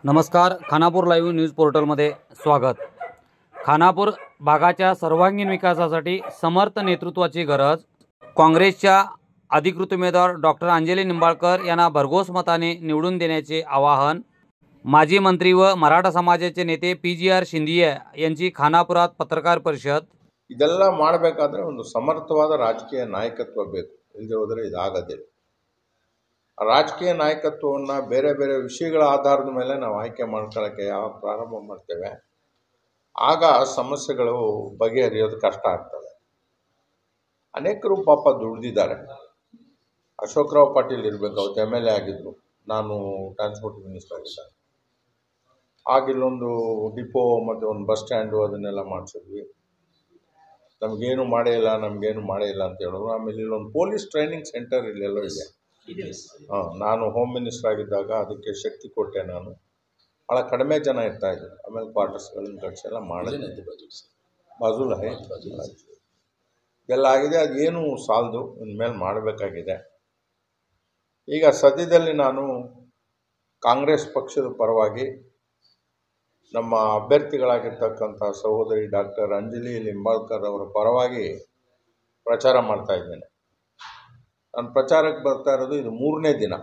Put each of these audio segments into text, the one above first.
नमस्कार. Khanapur live news पोर्टलमध्ये स्वागत. खानापूर भागाच्या सर्वांगीण विकासासाठी समर्थ नेतृत्वाची गरज. काँग्रेसच्या अधिकृत उमेदवार डॉक्टर अंजली निंबाळकर यांना भरघोस मताने निवडून देण्याचे आवाहन. माजी मंत्री व मराठा समाजाचे नेते PGR शिंदिये यांची खानापुरात पत्रकार परिषद. ಇದೆಲ್ಲ ಮಾಡಬೇಕಾದ್ರೆ ಒಂದು ಸಮರ್ಥವಾದ ರಾಜಕೀಯ ನಾಯಕತ್ವ ಬೇಕು. ಇಲ್ಲದೆ ಹೋದರೆ ಇದಾಗೋದಿಲ್ಲ. ರಾಜಕೀಯ ನಾಯಕತ್ವವನ್ನು ಬೇರೆ ಬೇರೆ ವಿಷಯಗಳ ಆಧಾರದ ಮೇಲೆ ನಾವು ಆಯ್ಕೆ ಮಾಡ್ಕೊಳ್ಳೋಕ್ಕೆ ಯಾವಾಗ ಪ್ರಾರಂಭ ಮಾಡ್ತೇವೆ ಆಗ ಸಮಸ್ಯೆಗಳು ಬಗೆಹರಿಯೋದು ಕಷ್ಟ ಆಗ್ತದೆ. ಅನೇಕರು ಪಾಪ ದುಡಿದಿದ್ದಾರೆ. ಅಶೋಕರಾವ್ ಪಾಟೀಲ್ ಇರಬೇಕು, ಅವತ್ತು MLA ಆಗಿದ್ದರು. ನಾನು ಟ್ರಾನ್ಸ್ಪೋರ್ಟ್ ಮಿನಿಸ್ಟರ್ ಆಗಿದ್ದೆ. ಆಗಿಲ್ಲೊಂದು ಡಿಪೋ ಮತ್ತು ಒಂದು ಬಸ್ ಸ್ಟ್ಯಾಂಡು ಅದನ್ನೆಲ್ಲ ಮಾಡಿಸಿದ್ವಿ. ನಮಗೇನು ಮಾಡೇ ಇಲ್ಲ ಅಂತ ಹೇಳಿದ್ರು. ಆಮೇಲೆ ಇಲ್ಲೊಂದು ಪೊಲೀಸ್ ಟ್ರೈನಿಂಗ್ ಸೆಂಟರ್ ಇಲ್ಲೆಲ್ಲೋ ಇದೆ. ನಾನು ಹೋಮ್ ಮಿನಿಸ್ಟರ್ ಆಗಿದ್ದಾಗ ಅದಕ್ಕೆ ಶಕ್ತಿ ಕೊಟ್ಟೆ. ನಾನು ಭಾಳ ಕಡಿಮೆ ಜನ ಇರ್ತಾಯಿದ್ರು. ಆಮೇಲೆ ಕ್ವಾರ್ಟರ್ಸ್ಗಳನ್ನ ಕಟ್ಸೆಲ್ಲ ಮಾಡಿದೆ. ಬಾಜುಲ ಎಲ್ಲ ಆಗಿದೆ. ಅದೇನು ಸಾಲದು, ಇನ್ಮೇಲೆ ಮಾಡಬೇಕಾಗಿದೆ. ಈಗ ಸದ್ಯದಲ್ಲಿ ನಾನು ಕಾಂಗ್ರೆಸ್ ಪಕ್ಷದ ಪರವಾಗಿ ನಮ್ಮ ಅಭ್ಯರ್ಥಿಗಳಾಗಿರ್ತಕ್ಕಂಥ ಸಹೋದರಿ ಡಾಕ್ಟರ್ ಅಂಜಲಿ ನಿಂಬಾಳ್ಕರ್ ಅವರ ಪರವಾಗಿ ಪ್ರಚಾರ ಮಾಡ್ತಾ ಇದ್ದೇನೆ. ನಾನು ಪ್ರಚಾರಕ್ಕೆ ಬರ್ತಾ ಇರೋದು ಇದು 3ನೇ ದಿನ.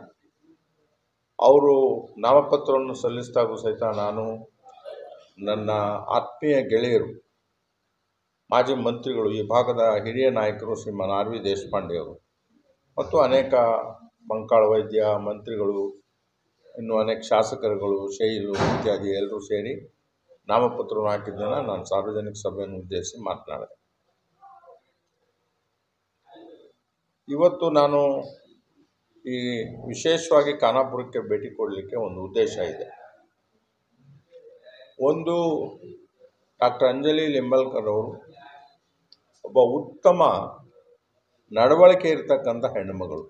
ಅವರು ನಾಮಪತ್ರವನ್ನು ಸಲ್ಲಿಸಿದಾಗೂ ಸಹಿತ ನಾನು, ನನ್ನ ಆತ್ಮೀಯ ಗೆಳೆಯರು, ಮಾಜಿ ಮಂತ್ರಿಗಳು, ಈ ಭಾಗದ ಹಿರಿಯ ನಾಯಕರು ಶ್ರೀಮಾನ್ RV ದೇಶಪಾಂಡೆ ಅವರು ಮತ್ತು ಅನೇಕ ಬಂಕಾಳ ವೈದ್ಯ ಮಂತ್ರಿಗಳು, ಇನ್ನು ಅನೇಕ ಶಾಸಕರುಗಳು, ಶೈಲು ಇತ್ಯಾದಿ ಎಲ್ಲರೂ ಸೇರಿ ನಾಮಪತ್ರವನ್ನು ಹಾಕಿದ್ದನ್ನು ನಾನು ಸಾರ್ವಜನಿಕ ಸಭೆಯನ್ನು ಉದ್ದೇಶಿಸಿ ಮಾತನಾಡಿದೆ. ಇವತ್ತು ನಾನು ಈ ವಿಶೇಷವಾಗಿ ಖಾನಾಪುರಕ್ಕೆ ಭೇಟಿ ಕೊಡಲಿಕ್ಕೆ ಒಂದು ಉದ್ದೇಶ ಇದೆ. ಒಂದು, ಡಾಕ್ಟರ್ ಅಂಜಲಿ ನಿಂಬಾಳ್ಕರ್ ಅವರು ಒಬ್ಬ ಉತ್ತಮ ನಡವಳಿಕೆ ಇರತಕ್ಕಂಥ ಹೆಣ್ಣುಮಗಳು.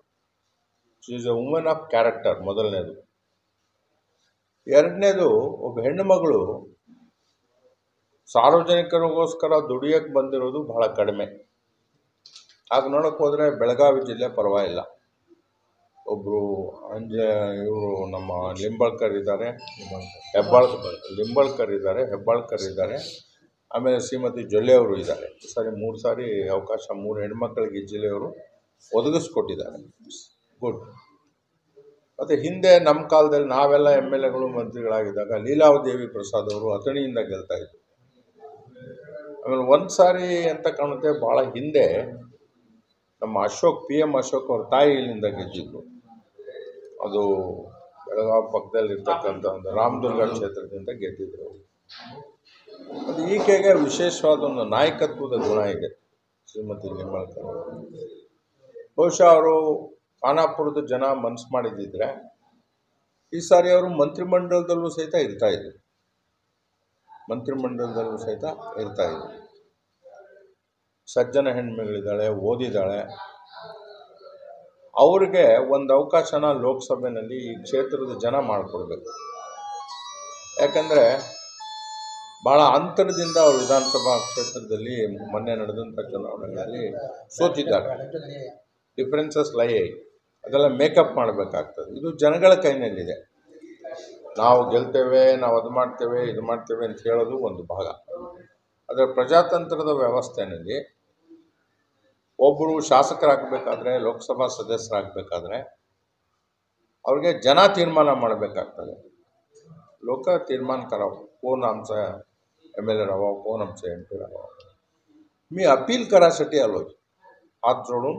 She is a woman of character. ಮೊದಲನೇದು. ಎರಡನೇದು, ಒಬ್ಬ ಹೆಣ್ಣುಮಗಳು ಸಾರ್ವಜನಿಕರಿಗೋಸ್ಕರ ದುಡಿಯೋಕ್ಕೆ ಬಂದಿರೋದು ಬಹಳ ಕಡಿಮೆ. ಆಗ ನೋಡೋಕೆ ಹೋದರೆ ಬೆಳಗಾವಿ ಜಿಲ್ಲೆ ಪರವಾಗಿಲ್ಲ. ಒಬ್ಬರು ಇವರು ನಮ್ಮ ನಿಂಬಾಳ್ಕರ್ ಇದ್ದಾರೆ, ಹೆಬ್ಬಾಳ್ಕರ್ ಇದ್ದಾರೆ, ಆಮೇಲೆ ಶ್ರೀಮತಿ ಜೊಲ್ಲೆ ಅವರು ಇದ್ದಾರೆ. ಸರಿ 3 ಸಾರಿ ಅವಕಾಶ 3 ಹೆಣ್ಮಕ್ಳಿಗೆ ಈ ಜಿಲ್ಲೆಯವರು ಒದಗಿಸ್ಕೊಟ್ಟಿದ್ದಾರೆ. ಗುಡ್. ಮತ್ತು ಹಿಂದೆ ನಮ್ಮ ಕಾಲದಲ್ಲಿ ನಾವೆಲ್ಲ MLAಗಳು ಮಂತ್ರಿಗಳಾಗಿದ್ದಾಗ ಲೀಲಾವದೇವಿ ಪ್ರಸಾದ್ ಅವರು ಅಥಣಿಯಿಂದ ಗೆಲ್ತಾಯಿದ್ರು. ಆಮೇಲೆ ಒಂದು ಸಾರಿ ಅಂತ ಕಾಣುತ್ತೆ, ಭಾಳ ಹಿಂದೆ ನಮ್ಮ ಅಶೋಕ್, PM ಅಶೋಕ್ ಅವ್ರ ತಾಯಿ ಇಲ್ಲಿಂದ ಗೆದ್ದಿದ್ರು. ಅದು ಬೆಳಗಾವಿ ಪಕ್ಕದಲ್ಲಿರ್ತಕ್ಕಂಥ ಒಂದು ರಾಮದುರ್ಗ ಕ್ಷೇತ್ರದಿಂದ ಗೆದ್ದಿದ್ರು. ಅದು ಈಕೆಗೆ ವಿಶೇಷವಾದ ಒಂದು ನಾಯಕತ್ವದ ಗುಣ ಇದೆ, ಶ್ರೀಮತಿ ನಿಂಬಾಳ್ಕರ್. ಬಹುಶಃ ಅವರು ಖಾನಾಪುರದ ಜನ ಮನಸ್ಸು ಮಾಡಿದ್ದಿದ್ರೆ ಈ ಸಾರಿ ಅವರು ಮಂತ್ರಿಮಂಡಲದಲ್ಲೂ ಸಹಿತ ಇರ್ತಾಯಿದ್ರು. ಸಜ್ಜನ ಹೆಣ್ಮಗಳಿದ್ದಾಳೆ, ಓದಿದ್ದಾಳೆ. ಅವ್ರಿಗೆ ಒಂದು ಅವಕಾಶನ ಲೋಕಸಭೆಯಲ್ಲಿ ಈ ಕ್ಷೇತ್ರದ ಜನ ಮಾಡಿಕೊಡ್ಬೇಕು. ಯಾಕಂದರೆ ಭಾಳ ಅಂತರದಿಂದ ಅವರು ವಿಧಾನಸಭಾ ಕ್ಷೇತ್ರದಲ್ಲಿ ಮೊನ್ನೆ ನಡೆದಂಥ ಚುನಾವಣೆಗಳಲ್ಲಿ ಸೋತಿದ್ದಾರೆ. ಡಿಫ್ರೆನ್ಸಸ್ ಲೈ. ಅದೆಲ್ಲ ಮೇಕಪ್ ಮಾಡಬೇಕಾಗ್ತದೆ. ಇದು ಜನಗಳ ಕೈನಲ್ಲಿದೆ. ನಾವು ಗೆಲ್ತೇವೆ, ನಾವು ಅದು ಮಾಡ್ತೇವೆ, ಇದು ಮಾಡ್ತೇವೆ ಅಂತ ಹೇಳೋದು ಒಂದು ಭಾಗ. ಆದರೆ ಪ್ರಜಾತಂತ್ರದ ವ್ಯವಸ್ಥೆಯಲ್ಲಿ ಒಬ್ಬರು ಶಾಸಕರಾಗಬೇಕಾದ್ರೆ, ಲೋಕಸಭಾ ಸದಸ್ಯರಾಗಬೇಕಾದ್ರೆ ಅವ್ರಿಗೆ ಜನ ತೀರ್ಮಾನ ಮಾಡಬೇಕಾಗ್ತದೆ. लोक तीर्मान करावं कोण आमचा MLA राहावा, कोण आमचा MP राहावा. मी अपील करासाठी आलो आहे. हात जोडून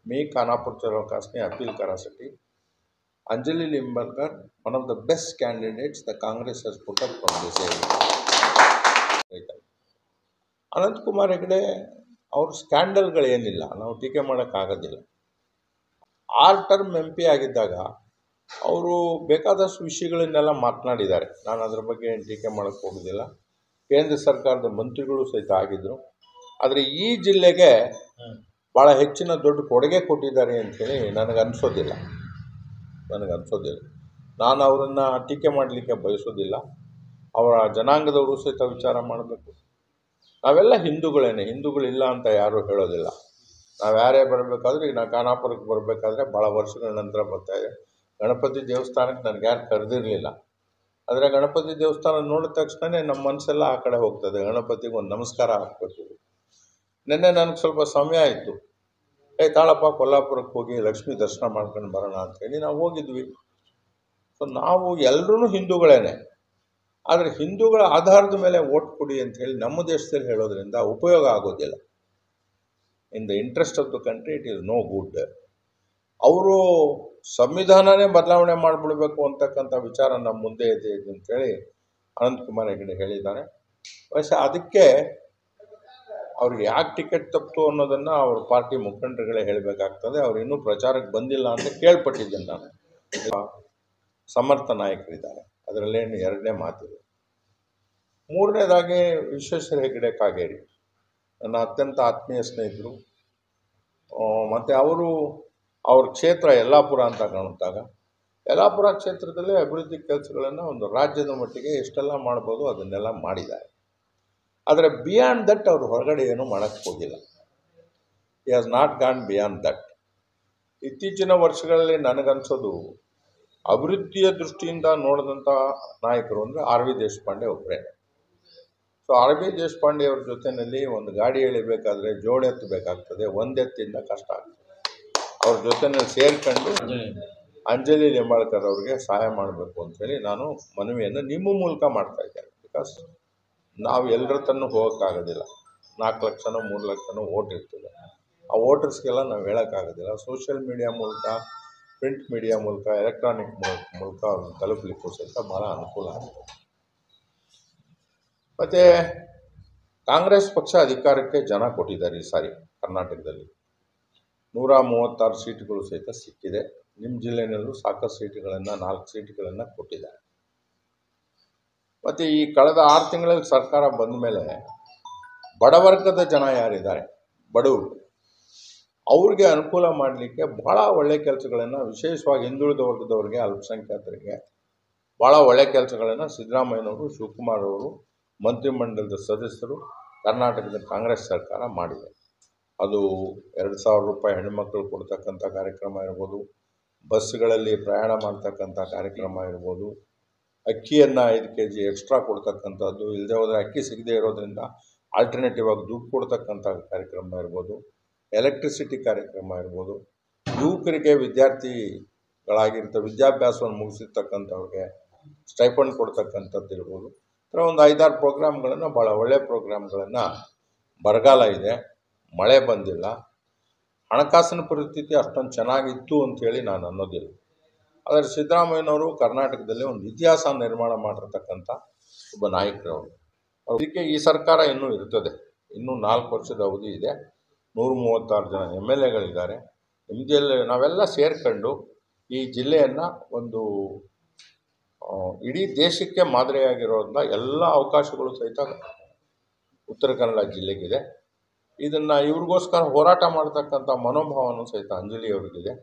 मी खानापूरच्या लोकांनी अपील करासाठी. Anjali Nimbalkar, one of the best candidates the Congress has put up from this area. Ananthkumar Hegde ಅವ್ರ ಸ್ಕ್ಯಾಂಡಲ್ಗಳೇನಿಲ್ಲ, ನಾವು ಟೀಕೆ ಮಾಡೋಕ್ಕಾಗೋದಿಲ್ಲ. 6 ಟರ್ಮ್ MP ಆಗಿದ್ದಾಗ ಅವರು ಬೇಕಾದಷ್ಟು ವಿಷಯಗಳನ್ನೆಲ್ಲ ಮಾತನಾಡಿದ್ದಾರೆ. ನಾನು ಅದರ ಬಗ್ಗೆ ಟೀಕೆ ಮಾಡೋಕ್ಕೆ ಹೋಗೋದಿಲ್ಲ. ಕೇಂದ್ರ ಸರ್ಕಾರದ ಮಂತ್ರಿಗಳು ಸಹಿತ ಆಗಿದ್ದರು. ಆದರೆ ಈ ಜಿಲ್ಲೆಗೆ ಭಾಳ ಹೆಚ್ಚಿನ ದೊಡ್ಡ ಕೊಡುಗೆ ಕೊಟ್ಟಿದ್ದಾರೆ ಅಂಥೇಳಿ ನನಗನ್ಸೋದಿಲ್ಲ. ನಾನು ಅವರನ್ನು ಟೀಕೆ ಮಾಡಲಿಕ್ಕೆ ಬಯಸೋದಿಲ್ಲ. ಅವರ ಜನಾಂಗದವರು ಸಹಿತ ವಿಚಾರ ಮಾಡಬೇಕು. ನಾವೆಲ್ಲ ಹಿಂದೂಗಳಿಲ್ಲ ಅಂತ ಯಾರೂ ಹೇಳೋದಿಲ್ಲ. ನಾವು ಯಾರೇ ಬರಬೇಕಾದ್ರೆ, ಈಗ ನಾನು ಖಾನಾಪುರಕ್ಕೆ ಬರಬೇಕಾದ್ರೆ ಭಾಳ ವರ್ಷಗಳ ನಂತರ ಬರ್ತಾಯಿದೆ. ಗಣಪತಿ ದೇವಸ್ಥಾನಕ್ಕೆ ನನಗೆ ಯಾರು ಕರೆದಿರಲಿಲ್ಲ. ಆದರೆ ಗಣಪತಿ ದೇವಸ್ಥಾನ ನೋಡಿದ ತಕ್ಷಣ ನಮ್ಮ ಮನಸ್ಸೆಲ್ಲ ಆ ಕಡೆ ಹೋಗ್ತದೆ. ಗಣಪತಿಗೆ ಒಂದು ನಮಸ್ಕಾರ ಹಾಕಬೇಕು. ನಿನ್ನೆ ನನಗೆ ಸ್ವಲ್ಪ ಸಮಯ ಆಯಿತು. ತಾಳಪ್ಪ ಕೊಲ್ಲಾಪುರಕ್ಕೆ ಹೋಗಿ ಲಕ್ಷ್ಮೀ ದರ್ಶನ ಮಾಡ್ಕೊಂಡು ಬರೋಣ ಅಂತೇಳಿ ನಾವು ಹೋಗಿದ್ವಿ. ಸೊ ನಾವು ಎಲ್ಲರೂ ಹಿಂದೂಗಳೇನೆ. ಆದರೆ ಹಿಂದೂಗಳ ಆಧಾರದ ಮೇಲೆ ಓಟ್ ಕೊಡಿ ಅಂತ ಹೇಳಿ ನಮ್ಮ ದೇಶದಲ್ಲಿ ಹೇಳೋದ್ರಿಂದ ಉಪಯೋಗ ಆಗೋದಿಲ್ಲ. In the interest of the country it is no good. ಅವರು ಸಂವಿಧಾನನೇ ಬದಲಾವಣೆ ಮಾಡಿಬಿಡ್ಬೇಕು ಅಂತಕ್ಕಂಥ ವಿಚಾರ ನಮ್ಮ ಮುಂದೆ ಇದೆ ಅಂತೇಳಿ ಅನಂತಕುಮಾರ್ ಹೆಗಡೆ ಹೇಳಿದ್ದಾರೆ. ಬಹುಶಃ ಅದಕ್ಕೆ ಅವ್ರಿಗೆ ಯಾಕೆ ಟಿಕೆಟ್ ತಪ್ಪಿತು ಅನ್ನೋದನ್ನು ಅವ್ರ ಪಾರ್ಟಿ ಮುಖಂಡರುಗಳೇ ಹೇಳಬೇಕಾಗ್ತದೆ. ಅವ್ರು ಇನ್ನೂ ಪ್ರಚಾರಕ್ಕೆ ಬಂದಿಲ್ಲ ಅಂತ ಕೇಳ್ಪಟ್ಟಿದ್ದೇನೆ ನಾನು. ಸಮರ್ಥ ನಾಯಕರಿದ್ದಾರೆ, ಅದರಲ್ಲೇನು ಎರಡನೇ ಮಾತಿದೆ. ಮೂರನೇದಾಗಿ ವಿಶ್ವೇಶ್ವರ ಹೆಗಡೆ ಕಾಗೇರಿ ನನ್ನ ಅತ್ಯಂತ ಆತ್ಮೀಯ ಸ್ನೇಹಿತರು. ಮತ್ತು ಅವ್ರ ಕ್ಷೇತ್ರ ಯಲ್ಲಾಪುರ ಅಂತ ಕಾಣುತ್ತಾಗ ಯಲ್ಲಾಪುರ ಕ್ಷೇತ್ರದಲ್ಲಿ ಅಭಿವೃದ್ಧಿ ಕೆಲಸಗಳನ್ನು ಒಂದು ರಾಜ್ಯದ ಮಟ್ಟಿಗೆ ಎಷ್ಟೆಲ್ಲ ಮಾಡ್ಬೋದು ಅದನ್ನೆಲ್ಲ ಮಾಡಿದ್ದಾರೆ. ಆದರೆ ಬಿಯಾಂಡ್ ದಟ್ ಅವರು ಹೊರಗಡೆ ಏನೂ ಮಾಡೋಕ್ಕೆ ಹೋಗಿಲ್ಲ. He has not gone beyond that. ಇತ್ತೀಚಿನ ವರ್ಷಗಳಲ್ಲಿ ನನಗನ್ಸೋದು ಅಭಿವೃದ್ಧಿಯ ದೃಷ್ಟಿಯಿಂದ ನೋಡಿದಂಥ ನಾಯಕರು ಅಂದರೆ ಆರ್ ವಿ ದೇಶಪಾಂಡೆ ಒಬ್ಬರೇ. ಸೊ ಆರ್ ವಿ ದೇಶಪಾಂಡೆ ಅವ್ರ ಜೊತೆಯಲ್ಲಿ ಒಂದು ಗಾಡಿ ಎಳಿಬೇಕಾದ್ರೆ ಜೋಡಿ ಎತ್ತಬೇಕಾಗ್ತದೆ, ಒಂದೆತ್ತಿಂದ ಕಷ್ಟ ಆಗ್ತದೆ. ಅವ್ರ ಜೊತೆಯಲ್ಲಿ ಸೇರ್ಕೊಂಡು ಅಂಜಲಿ ಲಿಂಬಾಳ್ಕರ್ ಅವ್ರಿಗೆ ಸಹಾಯ ಮಾಡಬೇಕು ಅಂಥೇಳಿ ನಾನು ಮನವಿಯನ್ನು ನಿಮ್ಮ ಮೂಲಕ ಮಾಡ್ತಾ ಇದ್ದೇನೆ. ಬಿಕಾಸ್ ನಾವು ಎಲ್ಲರ ತನೂ ಹೋಗೋಕ್ಕಾಗೋದಿಲ್ಲ. 4 ಲಕ್ಷನೋ 3 ಲಕ್ಷನೋ ವೋಟ್ ಇರ್ತದೆ. ಆ ವೋಟರ್ಸ್ಗೆಲ್ಲ ನಾವು ಹೇಳೋಕ್ಕಾಗೋದಿಲ್ಲ. ಸೋಷಿಯಲ್ ಮೀಡಿಯಾ ಮೂಲಕ, ಪ್ರಿಂಟ್ ಮೀಡಿಯಾ ಮೂಲಕ, ಎಲೆಕ್ಟ್ರಾನಿಕ್ ಮೂಲಕ ಅವ್ರನ್ನ ತಲುಪಲಿಕ್ಕೂ ಸಹಿತ ಭಾಳ ಅನುಕೂಲ ಆಗುತ್ತೆ. ಮತ್ತು ಕಾಂಗ್ರೆಸ್ ಪಕ್ಷ ಅಧಿಕಾರಕ್ಕೆ ಜನ ಕೊಟ್ಟಿದ್ದಾರೆ ಈ ಸಾರಿ ಕರ್ನಾಟಕದಲ್ಲಿ. 136 ಸೀಟುಗಳು ಸಹಿತ ಸಿಕ್ಕಿದೆ. ನಿಮ್ಮ ಜಿಲ್ಲೆಯಲ್ಲೂ ಸಾಕಷ್ಟು ಸೀಟುಗಳನ್ನು 4 ಸೀಟುಗಳನ್ನು ಕೊಟ್ಟಿದ್ದಾರೆ. ಮತ್ತು ಈ ಕಳೆದ 6 ತಿಂಗಳಲ್ಲಿ ಸರ್ಕಾರ ಬಂದ ಮೇಲೆ ಬಡವರ್ಗದ ಜನ ಯಾರಿದ್ದಾರೆ, ಬಡವರು, ಅವ್ರಿಗೆ ಅನುಕೂಲ ಮಾಡಲಿಕ್ಕೆ ಭಾಳ ಒಳ್ಳೆಯ ಕೆಲಸಗಳನ್ನು, ವಿಶೇಷವಾಗಿ ಹಿಂದುಳಿದ ವರ್ಗದವರಿಗೆ, ಅಲ್ಪಸಂಖ್ಯಾತರಿಗೆ ಭಾಳ ಒಳ್ಳೆಯ ಕೆಲಸಗಳನ್ನು ಸಿದ್ದರಾಮಯ್ಯನವರು, ಶಿವಕುಮಾರ್ ಅವರು, ಮಂತ್ರಿಮಂಡಲದ ಸದಸ್ಯರು, ಕರ್ನಾಟಕದ ಕಾಂಗ್ರೆಸ್ ಸರ್ಕಾರ ಮಾಡಿದೆ. ಅದು 2,000 ರೂಪಾಯಿ ಹೆಣ್ಣುಮಕ್ಕಳು ಕೊಡ್ತಕ್ಕಂಥ ಕಾರ್ಯಕ್ರಮ ಇರ್ಬೋದು, ಬಸ್ಗಳಲ್ಲಿ ಪ್ರಯಾಣ ಮಾಡ್ತಕ್ಕಂಥ ಕಾರ್ಯಕ್ರಮ ಇರ್ಬೋದು, ಅಕ್ಕಿಯನ್ನು 5 kg ಎಕ್ಸ್ಟ್ರಾ ಕೊಡ್ತಕ್ಕಂಥದ್ದು, ಇಲ್ಲದೆ ಹೋದರೆ ಅಕ್ಕಿ ಸಿಗದೆ ಇರೋದ್ರಿಂದ ಆಲ್ಟರ್ನೇಟಿವ್ ಆಗಿ ದುಡ್ಡು ಕೊಡ್ತಕ್ಕಂಥ ಕಾರ್ಯಕ್ರಮ ಇರ್ಬೋದು, ಎಲೆಕ್ಟ್ರಿಸಿಟಿ ಕಾರ್ಯಕ್ರಮ ಇರ್ಬೋದು, ಯುವಕರಿಗೆ ವಿದ್ಯಾಭ್ಯಾಸವನ್ನು ಮುಗಿಸಿರ್ತಕ್ಕಂಥವ್ರಿಗೆ ಸ್ಟೈಪಂಡ್ ಕೊಡ್ತಕ್ಕಂಥದ್ದು ಇರ್ಬೋದು. ಈ ಥರ ಒಂದು 5-6 ಪ್ರೋಗ್ರಾಮ್ಗಳನ್ನು, ಭಾಳ ಒಳ್ಳೆಯ ಪ್ರೋಗ್ರಾಮ್ಗಳನ್ನು, ಬರಗಾಲ ಇದೆ, ಮಳೆ ಬಂದಿಲ್ಲ, ಹಣಕಾಸಿನ ಪರಿಸ್ಥಿತಿ ಅಷ್ಟೊಂದು ಚೆನ್ನಾಗಿತ್ತು ಅಂಥೇಳಿ ನಾನು ಅನ್ನೋದಿಲ್ಲ. ಆದರೆ ಸಿದ್ದರಾಮಯ್ಯನವರು ಕರ್ನಾಟಕದಲ್ಲಿ ಒಂದು ಇತಿಹಾಸ ನಿರ್ಮಾಣ ಮಾಡಿರ್ತಕ್ಕಂಥ ಒಬ್ಬ ನಾಯಕರವರು. ಅದಕ್ಕೆ ಈ ಸರ್ಕಾರ ಇನ್ನೂ ಇರ್ತದೆ. ಇನ್ನೂ 4 ವರ್ಷದ ಅವಧಿ ಇದೆ. 136 ಜನ MLAಗಳಿದ್ದಾರೆ. ನಿಮ್ಮ ಜಿಲ್ಲೆ ನಾವೆಲ್ಲ ಸೇರ್ಕೊಂಡು ಈ ಜಿಲ್ಲೆಯನ್ನು ಒಂದು ಇಡೀ ದೇಶಕ್ಕೆ ಮಾದರಿಯಾಗಿರೋದ್ರಿಂದ ಎಲ್ಲ ಅವಕಾಶಗಳು ಸಹಿತ ಉತ್ತರ ಕನ್ನಡ ಜಿಲ್ಲೆಗಿದೆ. ಇದನ್ನು ಇವ್ರಿಗೋಸ್ಕರ ಹೋರಾಟ ಮಾಡ್ತಕ್ಕಂಥ ಮನೋಭಾವನೂ ಸಹಿತ ಅಂಜಲಿ ಅವ್ರಿಗಿದೆ.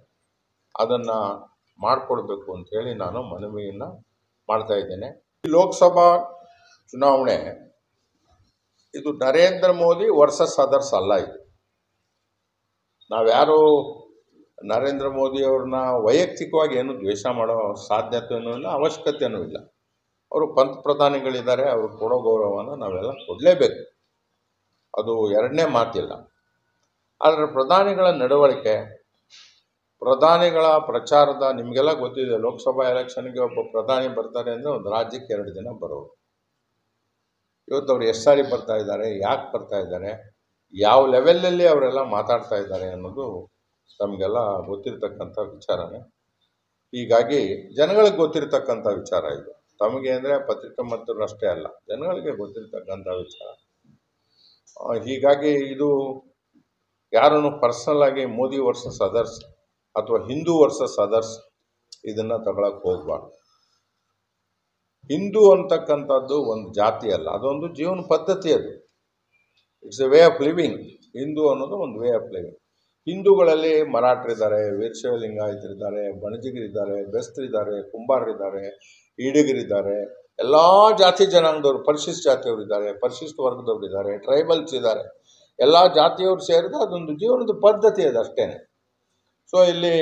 ಅದನ್ನು ಮಾಡಿಕೊಡ್ಬೇಕು ಅಂಥೇಳಿ ನಾನು ಮನವಿಯನ್ನು ಮಾಡ್ತಾ ಇದ್ದೇನೆ. ಈ ಲೋಕಸಭಾ ಚುನಾವಣೆ ಇದು ನರೇಂದ್ರ ಮೋದಿ ವರ್ಸಸ್ ಅದರ್ಸ್ ಅಲ್ಲ. ಇದು ನಾವ್ಯಾರು ನರೇಂದ್ರ ಮೋದಿಯವ್ರನ್ನ ವೈಯಕ್ತಿಕವಾಗಿ ಏನು ದ್ವೇಷ ಮಾಡೋ ಸಾಧ್ಯತೆಯೂ ಇಲ್ಲ, ಅವಶ್ಯಕತೆಯೂ ಇಲ್ಲ. ಅವರು ಪ್ರಧಾನಿಗಳಿದ್ದಾರೆ, ಅವರು ಕೊಡೋ ಗೌರವವನ್ನು ನಾವೆಲ್ಲ ಕೊಡಲೇಬೇಕು. ಅದು ಎರಡನೇ ಮಾತಿಲ್ಲ. ಆದರೆ ಪ್ರಧಾನಿಗಳ ನಡವಳಿಕೆ, ಪ್ರಧಾನಿಗಳ ಪ್ರಚಾರದ, ನಿಮಗೆಲ್ಲ ಗೊತ್ತಿದೆ, ಲೋಕಸಭಾ ಎಲೆಕ್ಷನ್ಗೆ ಒಬ್ಬ ಪ್ರಧಾನಿ ಬರ್ತಾರೆ ಅಂದರೆ ಒಂದು ರಾಜ್ಯಕ್ಕೆ 2 ದಿನ ಬರೋರು. ಇವತ್ತು ಅವ್ರು ಎಷ್ಟು ಸಾರಿ ಬರ್ತಾ ಇದ್ದಾರೆ, ಯಾಕೆ ಬರ್ತಾ ಇದ್ದಾರೆ, ಯಾವ ಲೆವೆಲಲ್ಲಿ ಅವರೆಲ್ಲ ಮಾತಾಡ್ತಾ ಇದ್ದಾರೆ ಅನ್ನೋದು ತಮಗೆಲ್ಲ ಗೊತ್ತಿರ್ತಕ್ಕಂಥ ವಿಚಾರನೇ. ಹೀಗಾಗಿ ಜನಗಳಿಗೆ ಗೊತ್ತಿರ್ತಕ್ಕಂಥ ವಿಚಾರ ಇದು. ತಮಗೆ ಅಂದರೆ ಪತ್ರಿಕಾ ಮಂತ್ರಿಗಳು ಅಷ್ಟೇ ಅಲ್ಲ, ಜನಗಳಿಗೆ ಗೊತ್ತಿರ್ತಕ್ಕಂಥ ವಿಚಾರ. ಹೀಗಾಗಿ ಇದು ಯಾರನ್ನು ಪರ್ಸನಲ್ ಆಗಿ ಮೋದಿ ವರ್ಸಸ್ ಅದರ್ಸ್ ಅಥವಾ ಹಿಂದೂ ವರ್ಸಸ್ ಅದರ್ಸ್ ಇದನ್ನು ತಗೊಳಕ್ಕೆ ಹೋಗಬಾರ್ದು. ಹಿಂದೂ ಅಂತಕ್ಕಂಥದ್ದು ಒಂದು ಜಾತಿ ಅಲ್ಲ, ಅದೊಂದು ಜೀವನ ಪದ್ಧತಿ. ಅದು it's A way of living. Hindu ಅನ್ನೋದು ಒಂದು ವೇ ಆಫ್ ಲಿವಿಂಗ್. ಹಿಂದೂಗಳಲ್ಲಿ ಮರಾಠರಿದ್ದಾರೆ, ವೀರಶೈವ ಲಿಂಗಾಯತರಿದ್ದಾರೆ, ಬಣಜಿಗರಿದ್ದಾರೆ, ಬೆಸ್ತರಿದ್ದಾರೆ, ಕುಂಬಾರರಿದ್ದಾರೆ, ಈಡಿಗರಿದ್ದಾರೆ, ಎಲ್ಲ ಜಾತಿ ಜನಾಂಗದವರು, ಪರಿಶಿಷ್ಟ ಜಾತಿಯವರಿದ್ದಾರೆ, ಪರಿಶಿಷ್ಟ ವರ್ಗದವರಿದ್ದಾರೆ, ಟ್ರೈಬಲ್ಸ್ ಇದ್ದಾರೆ. ಎಲ್ಲ ಜಾತಿಯವರು ಸೇರಿದ ಅದೊಂದು ಜೀವನದ ಪದ್ಧತಿ ಅದು ಅಷ್ಟೇ. ಸೊ ಇಲ್ಲಿ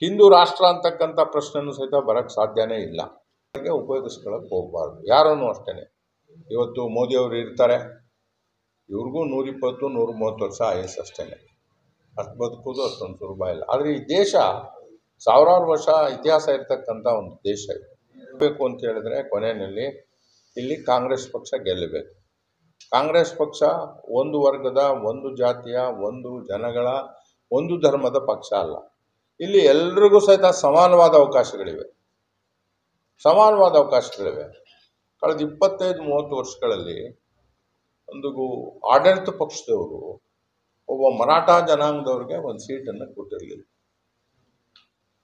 ಹಿಂದೂ ರಾಷ್ಟ್ರ ಅಂತಕ್ಕಂಥ ಪ್ರಶ್ನೆಯೂ ಸಹಿತ ಬರೋಕ್ಕೆ ಸಾಧ್ಯನೇ ಇಲ್ಲ. ಉಪಯೋಗಿಸ್ಕೊಳ್ಳೋಕೆ ಹೋಗಬಾರ್ದು ಯಾರನ್ನೂ ಅಷ್ಟೇ. ಇವತ್ತು ಮೋದಿಯವರು ಇರ್ತಾರೆ, ಇವ್ರಿಗೂ 120 130 ವರ್ಷ ಆಯಸ್ಸು ಅಷ್ಟೇ. ಅಷ್ಟು ಬದುಕೋದು ಅಷ್ಟೊಂದು ಸುಲಭ ಇಲ್ಲ. ಆದರೆ ಈ ದೇಶ ಸಾವಿರಾರು ವರ್ಷ ಇತಿಹಾಸ ಇರ್ತಕ್ಕಂಥ ಒಂದು ದೇಶ ಇದು. ಬೇಕು ಅಂತ ಹೇಳಿದ್ರೆ ಕೊನೆಯಲ್ಲಿ ಇಲ್ಲಿ ಕಾಂಗ್ರೆಸ್ ಪಕ್ಷ ಗೆಲ್ಲಬೇಕು. ಕಾಂಗ್ರೆಸ್ ಪಕ್ಷ ಒಂದು ವರ್ಗದ, ಒಂದು ಜಾತಿಯ, ಒಂದು ಜನಗಳ, ಒಂದು ಧರ್ಮದ ಪಕ್ಷ ಅಲ್ಲ. ಇಲ್ಲಿ ಎಲ್ರಿಗೂ ಸಹಿತ ಸಮಾನವಾದ ಅವಕಾಶಗಳಿವೆ. ಕಳೆದ 25-30 ವರ್ಷಗಳಲ್ಲಿ ಒಂದು ಆಡಳಿತ ಪಕ್ಷದವರು ಒಬ್ಬ ಮರಾಠ ಜನಾಂಗದವ್ರಿಗೆ ಒಂದು ಸೀಟನ್ನು ಕೊಟ್ಟಿರಲಿಲ್ಲ,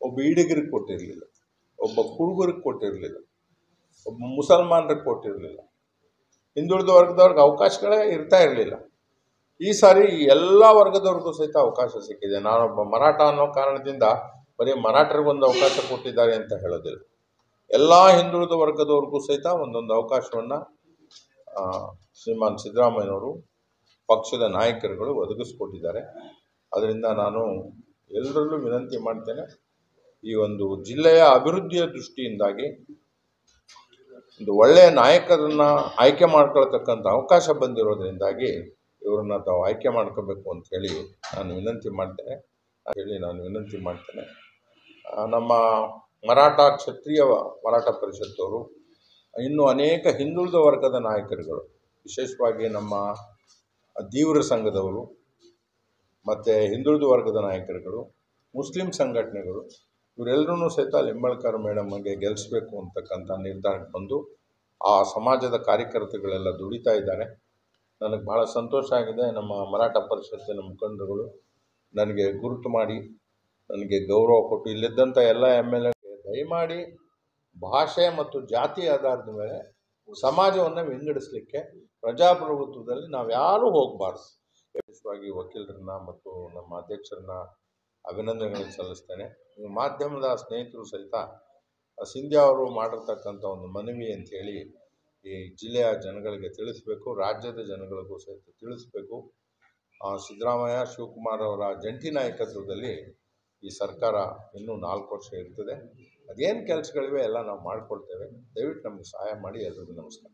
ಒಬ್ಬ ಈಡಿಗರಿಗೆ ಕೊಟ್ಟಿರಲಿಲ್ಲ, ಒಬ್ಬ ಕುರುಬರಿಗೆ ಕೊಟ್ಟಿರಲಿಲ್ಲ, ಒಬ್ಬ ಮುಸಲ್ಮಾನರಿಗೆ ಕೊಟ್ಟಿರಲಿಲ್ಲ, ಹಿಂದುಳಿದ ವರ್ಗದವ್ರಿಗೆ ಅವಕಾಶಗಳೇ ಇರ್ತಾ ಇರಲಿಲ್ಲ. ಈ ಸಾರಿ ಎಲ್ಲ ವರ್ಗದವ್ರಿಗೂ ಸಹಿತ ಅವಕಾಶ ಸಿಕ್ಕಿದೆ. ನಾನೊಬ್ಬ ಮರಾಠ ಅನ್ನೋ ಕಾರಣದಿಂದ ಬರೀ ಮರಾಠರಿಗೊಂದು ಅವಕಾಶ ಕೊಟ್ಟಿದ್ದಾರೆ ಅಂತ ಹೇಳೋದಿಲ್ಲ. ಎಲ್ಲ ಹಿಂದುಳಿದ ವರ್ಗದವ್ರಿಗೂ ಸಹಿತ ಒಂದೊಂದು ಅವಕಾಶವನ್ನು ಶ್ರೀಮಾನ್ ಸಿದ್ದರಾಮಯ್ಯನವರು ಪಕ್ಷದ ನಾಯಕರುಗಳು ಒದಗಿಸ್ಕೊಟ್ಟಿದ್ದಾರೆ. ಅದರಿಂದ ನಾನು ಎಲ್ಲರಲ್ಲೂ ವಿನಂತಿ ಮಾಡ್ತೇನೆ, ಈ ಒಂದು ಜಿಲ್ಲೆಯ ಅಭಿವೃದ್ಧಿಯ ದೃಷ್ಟಿಯಿಂದಾಗಿ ಒಂದು ಒಳ್ಳೆಯ ನಾಯಕರನ್ನು ಆಯ್ಕೆ ಮಾಡ್ಕೊಳ್ತಕ್ಕಂಥ ಅವಕಾಶ ಬಂದಿರೋದ್ರಿಂದಾಗಿ ಇವರನ್ನು ತಾವು ಆಯ್ಕೆ ಮಾಡ್ಕೋಬೇಕು ಅಂತ ಹೇಳಿ ನಾನು ವಿನಂತಿ ಮಾಡ್ತೇನೆ. ನಮ್ಮ ಮರಾಠ ಕ್ಷತ್ರಿಯ ಮರಾಠ ಪರಿಷತ್ತವರು, ಇನ್ನೂ ಅನೇಕ ಹಿಂದುಳಿದ ವರ್ಗದ ನಾಯಕರುಗಳು, ವಿಶೇಷವಾಗಿ ನಮ್ಮ ದೀವ್ರ ಸಂಘದವರು ಮತ್ತು ಹಿಂದುಳಿದ ವರ್ಗದ ನಾಯಕರುಗಳು, ಮುಸ್ಲಿಂ ಸಂಘಟನೆಗಳು, ಇವರೆಲ್ಲರೂ ಸಹಿತ ಲಿಂಬಾಳ್ಕರ್ ಮೇಡಮ್ಗೆ ಗೆಲ್ಲಿಸಬೇಕು ಅಂತಕ್ಕಂಥ ನಿರ್ಧಾರಕ್ಕೆ ಬಂದು ಆ ಸಮಾಜದ ಕಾರ್ಯಕರ್ತರುಗಳೆಲ್ಲ ದುಡಿತಾ ಇದ್ದಾರೆ. ನನಗೆ ಭಾಳ ಸಂತೋಷ ಆಗಿದೆ. ನಮ್ಮ ಮರಾಠ ಪರಿಷತ್ತಿನ ಮುಖಂಡರುಗಳು ನನಗೆ ಗುರುತು ಮಾಡಿ ನನಗೆ ಗೌರವ ಕೊಟ್ಟು, ಇಲ್ಲಿದ್ದಂಥ ಎಲ್ಲ MLA ದಯಮಾಡಿ ಭಾಷೆ ಮತ್ತು ಜಾತಿ ಆಧಾರದ ಮೇಲೆ ಸಮಾಜವನ್ನು ವಿಂಗಡಿಸಲಿಕ್ಕೆ ಪ್ರಜಾಪ್ರಭುತ್ವದಲ್ಲಿ ನಾವು ಯಾರೂ ಹೋಗಬಾರ್ದು. ವಿಶೇಷವಾಗಿ ವಕೀಲರನ್ನ ಮತ್ತು ನಮ್ಮ ಅಧ್ಯಕ್ಷರನ್ನ ಅಭಿನಂದನೆಗಳನ್ನು ಸಲ್ಲಿಸ್ತೇನೆ. ಮಾಧ್ಯಮದ ಸ್ನೇಹಿತರು ಸಹಿತ ಸಿಂಧ್ಯಾ ಅವರು ಮಾಡಿರ್ತಕ್ಕಂಥ ಒಂದು ಮನವಿ ಅಂಥೇಳಿ ಈ ಜಿಲ್ಲೆಯ ಜನಗಳಿಗೆ ತಿಳಿಸಬೇಕು, ರಾಜ್ಯದ ಜನಗಳಿಗೂ ಸಹಿತ ತಿಳಿಸಬೇಕು. ಸಿದ್ದರಾಮಯ್ಯ ಶಿವಕುಮಾರ್ ಅವರ ಜಂಟಿ ನಾಯಕತ್ವದಲ್ಲಿ ಈ ಸರ್ಕಾರ ಇನ್ನೂ 4 ವರ್ಷ ಇರ್ತದೆ. ಅದೇನು ಕೆಲಸಗಳಿವೆ ಎಲ್ಲ ನಾವು ಮಾಡಿಕೊಡ್ತೇವೆ. ದಯವಿಟ್ಟು ನಮಗೆ ಸಹಾಯ ಮಾಡಿ. ಎಲ್ರಿಗೂ ನಮಸ್ಕಾರ.